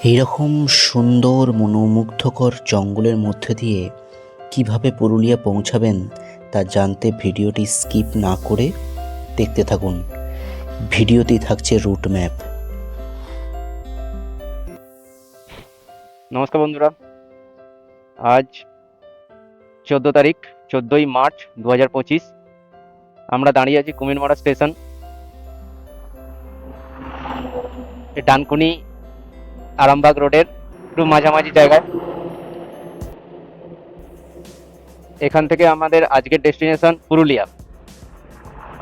এইরকম সুন্দর মনোমুগ্ধকর জঙ্গলের মধ্যে দিয়ে কিভাবে পুরুলিয়া পৌঁছাবেন তা জানতে ভিডিওটি স্কিপ না করে দেখতে থাকুন। ভিডিওতেই থাকছে রুট ম্যাপ। নমস্কার বন্ধুরা, আজ 14 তারিখ 14ই মার্চ 2025। আমরা দাঁড়িয়ে আছি কুমিরমারা স্টেশন, ডানকুনি আরামবাগ রোডের একটু মাঝামাঝি জায়গায়। এখান থেকে আমাদের আজকের ডেস্টিনেশন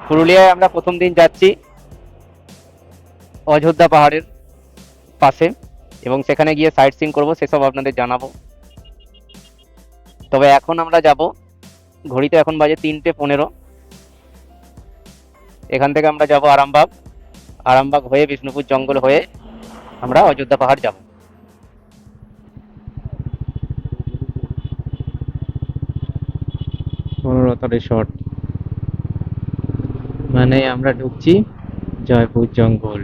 পুরুলিয়ায় আমরা প্রথম দিন যাচ্ছি অযোধ্যা পাহাড়ের পাশে, এবং সেখানে গিয়ে সাইট সিইং করবো, সেসব আপনাদের জানাবো। তবে এখন আমরা যাব, ঘড়িতে এখন বাজে 3:15। এখান থেকে আমরা যাব আরামবাগ হয়ে বিষ্ণুপুর জঙ্গল হয়ে আমরা অযোধ্যা পাহাড় যাব। বনলতা রিসর্ট মানে আমরা ঢুকছি জয়পুর জঙ্গল।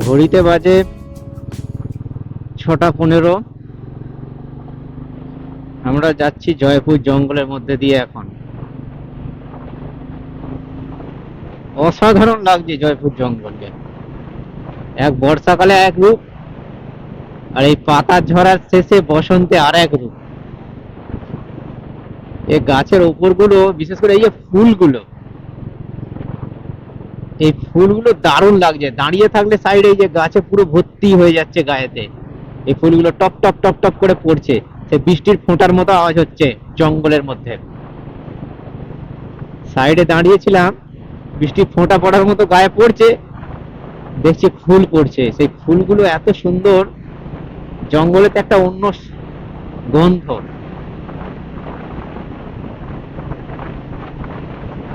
ঘড়িতে বাজে 6:15। আমরা যাচ্ছি জয়পুর জঙ্গলের মধ্যে দিয়ে। এখন অসাধারণ লাগছে জয়পুর জঙ্গলকে, এক বর্ষাকালে এক রূপ, আর এই পাতা ঝরার শেষে বসন্তে আর এক রূপ। এই গাছের ওপরগুলো, বিশেষ করে এই যে এই ফুলগুলো দারুণ লাগছে। দাঁড়িয়ে থাকলে সাইডে এই যে গাছে পুরো ভর্তি হয়ে যাচ্ছে গায়েতে, এই ফুলগুলো টপ টপ টপ টপ করে পড়ছে, সে বৃষ্টির ফোঁটার মতো আওয়াজ হচ্ছে জঙ্গলের মধ্যে। সাইডে দাঁড়িয়েছিলাম, বৃষ্টির ফোঁটা পড়ার মতো গায়ে পড়ছে, দেখছি ফুল পড়ছে। সেই ফুলগুলো এত সুন্দর, জঙ্গলেতে একটা অন্য গন্ধ।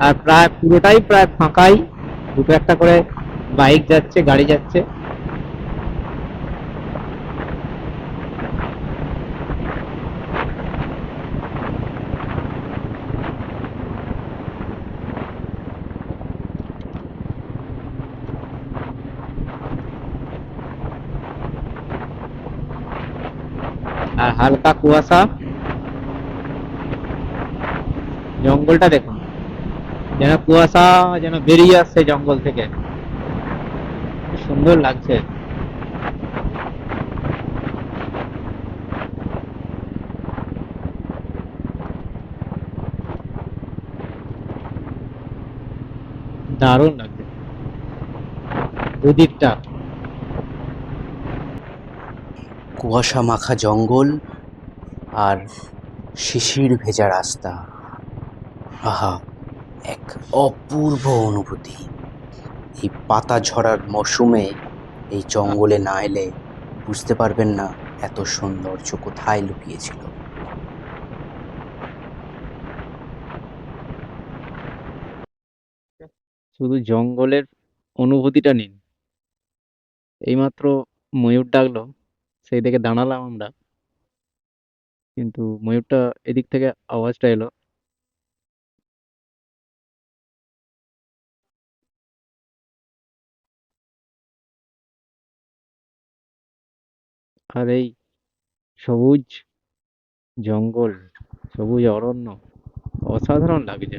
আর প্রায় পুরোটাই প্রায় ফাঁকাই, দুটো একটা করে বাইক যাচ্ছে, গাড়ি যাচ্ছে। আর হালকা কুয়াশা। জঙ্গলটা দেখুন, যেন কুয়াশা যেন বেরিয়ে আসছে জঙ্গল থেকে, সুন্দর লাগছে। দারুণ লাগছে দুদিকটা। কুয়াশা মাখা জঙ্গল আর শিশির ভেজা রাস্তা, আহা, এক অপূর্ব অনুভূতি। এই পাতা ঝরার মরশুমে এই জঙ্গলে না এলে বুঝতে পারবেন না এত সৌন্দর্য কোথায় লুকিয়েছিল। শুধু জঙ্গলের অনুভূতিটা নিন। এইমাত্র ময়ূর ডাকলো, সেই দিকে দাঁড়ালাম আমরা, কিন্তু ময়ূরটা এদিক থেকে আওয়াজটা এলো। আর এই সবুজ জঙ্গল, সবুজ অরণ্য, অসাধারণ লাগছে।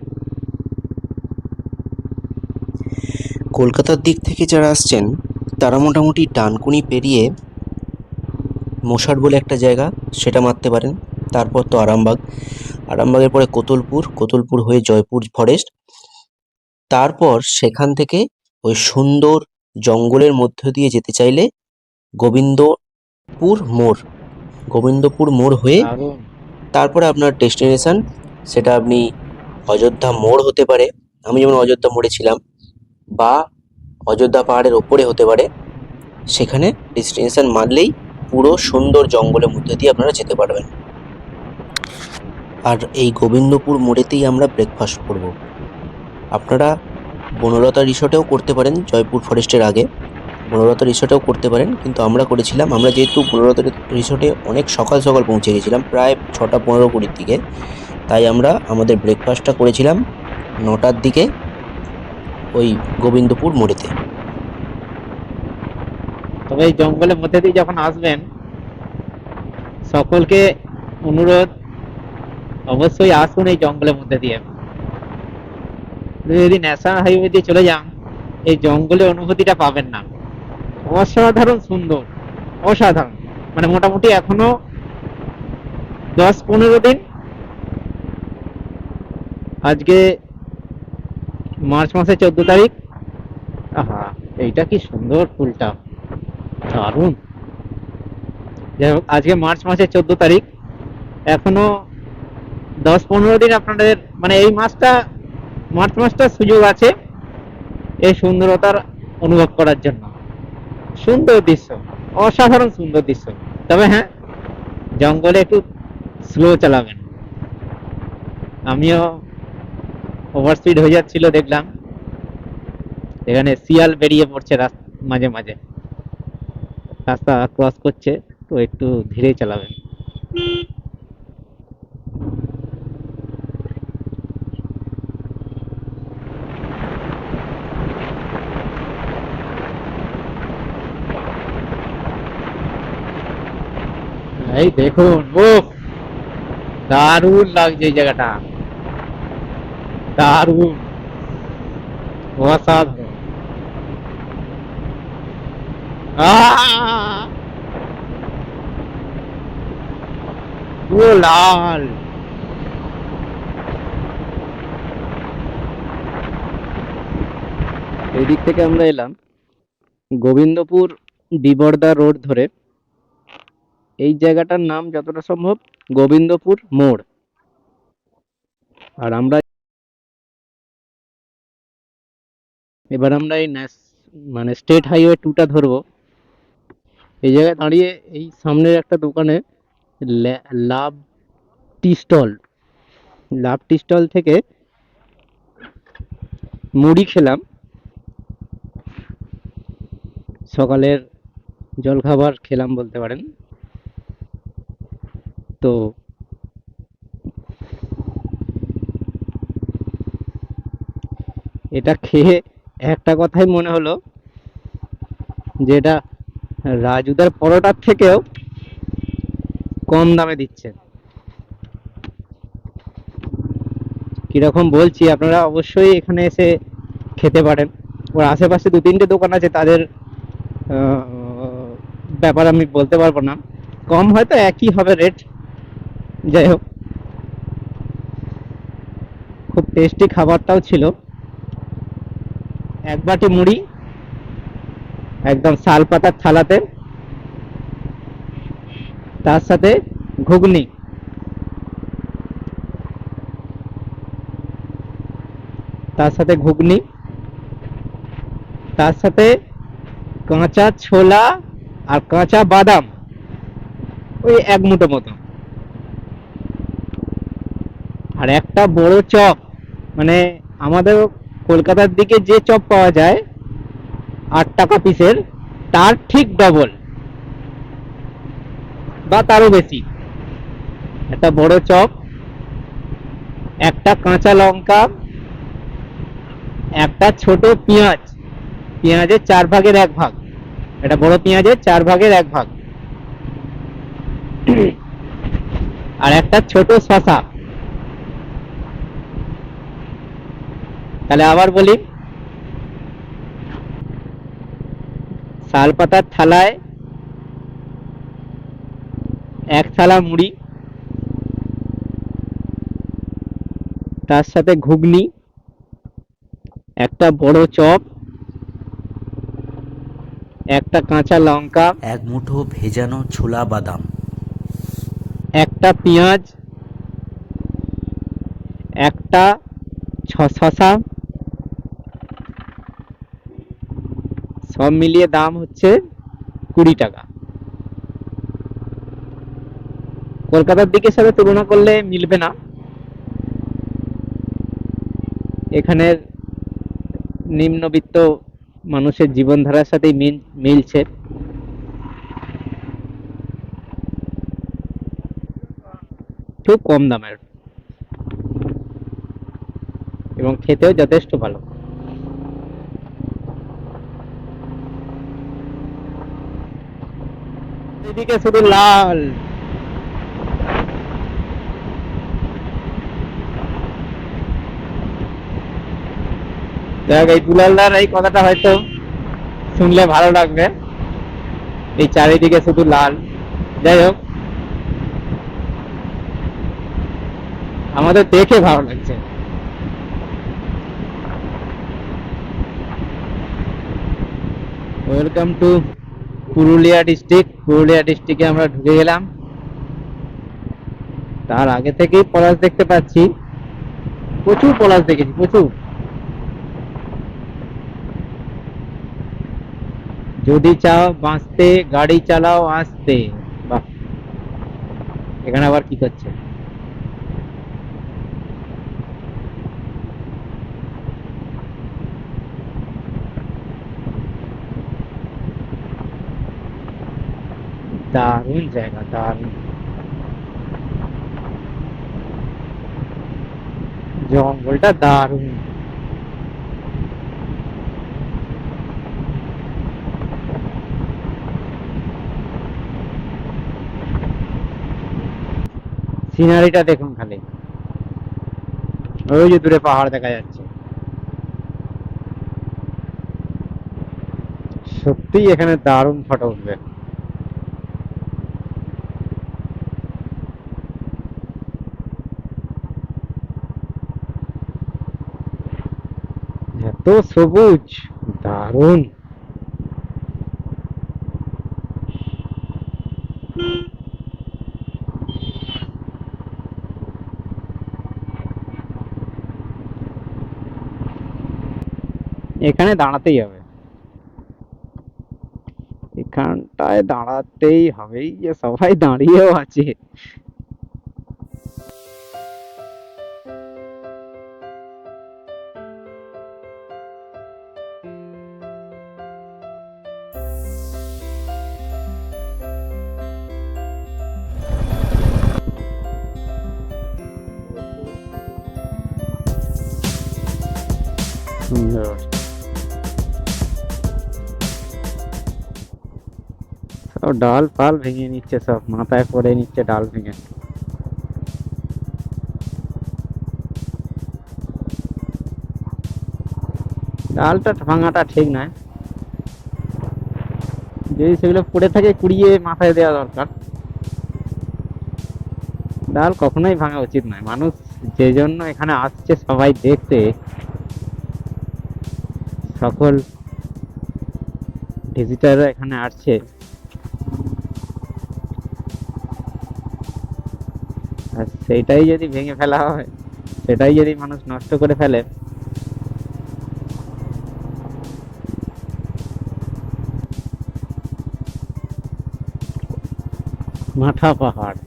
কলকাতার দিক থেকে যারা আসছেন তারা মোটামুটি ডানকুনি পেরিয়ে মশার বলে একটা জায়গা, সেটা মারতে পারেন। তারপর তো আরামবাগের পরে কোতুলপুর হয়ে জয়পুর ফরেস্ট। তারপর সেখান থেকে ওই সুন্দর জঙ্গলের মধ্য দিয়ে যেতে চাইলে গোবিন্দপুর মোড় হয়ে দারুণ। তারপরে আপনার ডেস্টিনেশন, সেটা আপনি অযোধ্যা মোড় হতে পারে, আমি যেমন অযোধ্যা মোড়ে ছিলাম, বা অযোধ্যা পাহাড়ের ওপরে হতে পারে। সেখানে ডেস্টিনেশন মারলেই পুরো সুন্দর জঙ্গলের মধ্যে দিয়ে আপনারা যেতে পারবেন। আর এই গোবিন্দপুর মোড়েতেই আমরা ব্রেকফাস্ট করব। আপনারা বনলতা রিসর্টেও করতে পারেন জয়পুর ফরেস্টের আগে, বনলতা রিসোর্টেও করতে পারেন, কিন্তু আমরা করেছিলাম, আমরা যেহেতু বনলতা রিসোর্টে অনেক সকাল সকাল পৌঁছে গেছিলাম, প্রায় 6:15-20 দিকে, তাই আমরা আমাদের ব্রেকফাস্টটা করেছিলাম 9টার দিকে ওই গোবিন্দপুর মোড়েতে। তবে এই জঙ্গলের মধ্যে দিয়ে যখন আসবেন, সকলকে অনুরোধ, অবশ্যই আসুন এই জঙ্গলের মধ্যে দিয়ে। যদি ন্যাশনাল হাইওয়ে দিয়ে চলে যান, এই জঙ্গলের অনুভূতিটা পাবেন না। অসাধারণ সুন্দর, অসাধারণ। মানে মোটামুটি এখনো 10-15 দিন, আজকে মার্চ মাসের 14 তারিখ। আহা, এইটা কি সুন্দর ফুলটা, দারুণ। যাই হোক, আজকে মার্চ মাসের 14 তারিখ, এখনো 10-15 দিন আপনাদের, মানে এই মাসটা, মার্চ মাসটা সুযোগ আছে এই সুন্দরতার অনুভব করার জন্য। সুন্দর দৃশ্য, অসাধারণ সুন্দর দৃশ্য। তবে হ্যাঁ, জঙ্গলে একটু স্লো চালাবেন। আমিও ওভার স্পিড হয়ে যাচ্ছিল, দেখলাম এখানে শিয়াল বেরিয়ে পড়ছে মাঝে মাঝে, রাস্তা ক্রস করছে, তো একটু ধীরে চালাবেন। এই দেখুন, ও দারুণ লাগছে এই জায়গাটা, দারুণ, অসাধারণ। আহ! পুরো লাল। এই দিক থেকে আমরা এলাম গোবিন্দপুর বিবর্দা রোড ধরে। এই জায়গাটার নাম যতটা সম্ভব গোবিন্দপুর মোড়। আর আমরা এবার আমরা এই মানে স্টেট হাইওয়ে 2টা ধরবো। এই জায়গায় দাঁড়িয়ে এই সামনের একটা দোকানে লাভ টি স্টল, লাভ টি স্টল থেকে মুড়ি খেলাম, সকালের জলখাবার খেলাম বলতে পারেন। তো এটা খেয়ে একটা কথাই মনে হলো, যে এটা রাজুদার পরোটার থেকেও কম দামে দিচ্ছে। কিরকম বলছি, আপনারা অবশ্যই এখানে এসে খেতে পারেন। ওর আশেপাশে 2-3টে দোকান আছে, তাদের ব্যাপার আমি বলতে পারবো না, কম হয়তো একই হবে রেট। যাই হোক, খুব টেস্টি খাবারটাও ছিল। এক বাটি মুড়ি একদম শাল পাতার থালাতে, তার সাথে ঘুগনি, তার সাথে ঘুগনি, তার সাথে কাঁচা ছোলা আর কাঁচা বাদাম, ওই এক মুঠো মতো, আর একটা বড় চপ। মানে আমাদের কলকাতার দিকে যে চপ পাওয়া যায় 8 টাকা পিসের, তার ঠিক ডবল বা তারও বেশি। একটা বড় চপ, একটা কাঁচা লঙ্কা, একটা ছোট পেঁয়াজ, পেঁয়াজের 4/1 ভাগ, এটা বড় পেঁয়াজের 4/1 ভাগ, আর একটা ছোট শসা। তাহলে আবার বলি, শাল পাতার থালায় 1 থালা মুড়ি, তার সাথে ঘুগনি, একটা বড় চপ, একটা কাঁচা লঙ্কা, এক মুঠো ভেজানো ছোলা বাদাম, একটা পেঁয়াজ, একটা শসা, সব মিলিয়ে দাম হচ্ছে 20 টাকা। কলকাতার দিকের সাথে তুলনা করলে মিলবে না। এখানের নিম্নবিত্ত মানুষের জীবনধারার সাথে মিলছে। খুব কম দামের এবং খেতেও যথেষ্ট ভালো। এদিকে শুধু লাল। দেখ, এই দুলালদার এই কথাটা হয়তো শুনলে ভালো লাগবে, এই চারিদিকে শুধু লাল। যাই হোক, আমাদের দেখে ভালো লাগছে। Welcome to Purulia district. Purulia ডিস্ট্রিক্টে আমরা ঢুকে গেলাম। তার আগে থেকেই পলাশ দেখতে পাচ্ছি, প্রচুর পলাশ দেখেছি, প্রচুর। যদি চাও বাঁচতে, গাড়ি চালাও আস্তে। বাহ, এখানে আবার কি করছে? দারুণ জায়গা, দারুণ। জঙ্গলটা দারুণ। সিনারিটা দেখুন খালি, ওই যে দূরে পাহাড় দেখা যাচ্ছে। সত্যি এখানে দারুণ ফটো উঠবে। এত সবুজ, দারুণ। এখানে দাঁড়াতেই হবে, এখানটায় দাঁড়াতেই হবে। এই যে সবাই দাঁড়িয়েও আছে। সুন্দর। সব ডাল ফাল ভেঙে নিচ্ছে, সব মাথায় পড়ে নিচ্ছে ডাল ভেঙে। ডালটা ভাঙাটা ঠিক নয়, যদি সেগুলো পড়ে থাকে কুড়িয়ে মাথায় দেওয়া দরকার। ডাল কখনোই ভাঙা উচিত নয়। মানুষ যে জন্য এখানে আসছে সবাই দেখতে, সকল ভিজিটাররা এখানে আসছে, আর সেইটাই যদি ভেঙে ফেলা হয়, সেটাই যদি মানুষ নষ্ট করে ফেলে, মাথা পাহাড়।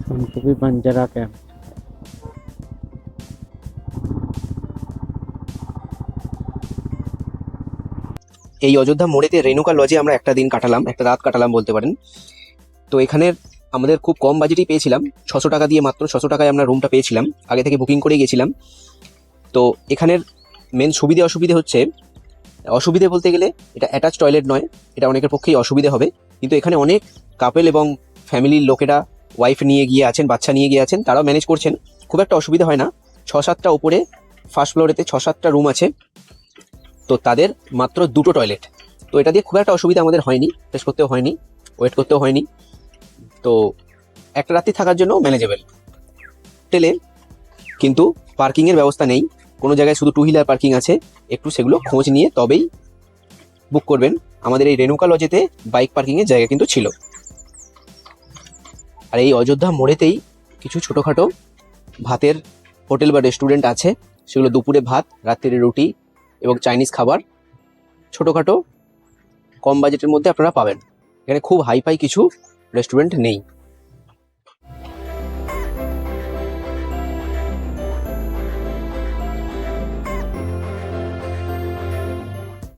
সোনপুরি বাঞ্জারা ক্যাম্প। এই অযোধ্যা মোড়েতে রেণুকা লজে আমরা একটা দিন কাটালাম, একটা রাত কাটালাম বলতে পারেন। তো এখানের আমাদের খুব কম বাজেটেই পেয়েছিলাম, 600 টাকা দিয়ে, মাত্র 600 টাকায় আমরা রুমটা পেয়েছিলাম, আগে থেকে বুকিং করে গেছিলাম। তো এখানের মেন সুবিধে অসুবিধে হচ্ছে, অসুবিধে বলতে গেলে এটা অ্যাটাচ টয়লেট নয়, এটা অনেকের পক্ষেই অসুবিধে হবে। কিন্তু এখানে অনেক কাপেল এবং ফ্যামিলির লোকেরা ওয়াইফ নিয়ে গিয়ে আছেন, বাচ্চা নিয়ে গিয়ে আছেন, তারাও ম্যানেজ করছেন, খুব একটা অসুবিধা হয় না। 6-7টা উপরে ফার্স্ট ফ্লোরেতে 6-7টা রুম আছে, তো তাদের মাত্র 2টো টয়লেট। তো এটা দিয়ে খুব একটা অসুবিধা আমাদের হয়নি, ফেস করতেও হয়নি, ওয়েট করতেও হয়নি। তো একটা রাত্রি থাকার জন্য ম্যানেজেবল হোটেলে। কিন্তু পার্কিংয়ের ব্যবস্থা নেই, কোনো জায়গায় শুধু 2 হুইলার পার্কিং আছে, একটু সেগুলো খোঁজ নিয়ে তবেই বুক করবেন। আমাদের এই রেণুকা লজেতে বাইক পার্কিংয়ের জায়গা কিন্তু ছিল। আর এই অযোধ্যা মোড়েতেই কিছু ছোটোখাটো ভাতের হোটেল বা রেস্টুরেন্ট আছে, সেগুলো দুপুরে ভাত, রাত্রিরে রুটি এবং চাইনিজ খাবার ছোটোখাটো কম বাজেটের মধ্যে আপনারা পাবেন। এখানে খুব হাইফাই কিছু রেস্টুরেন্ট নেই।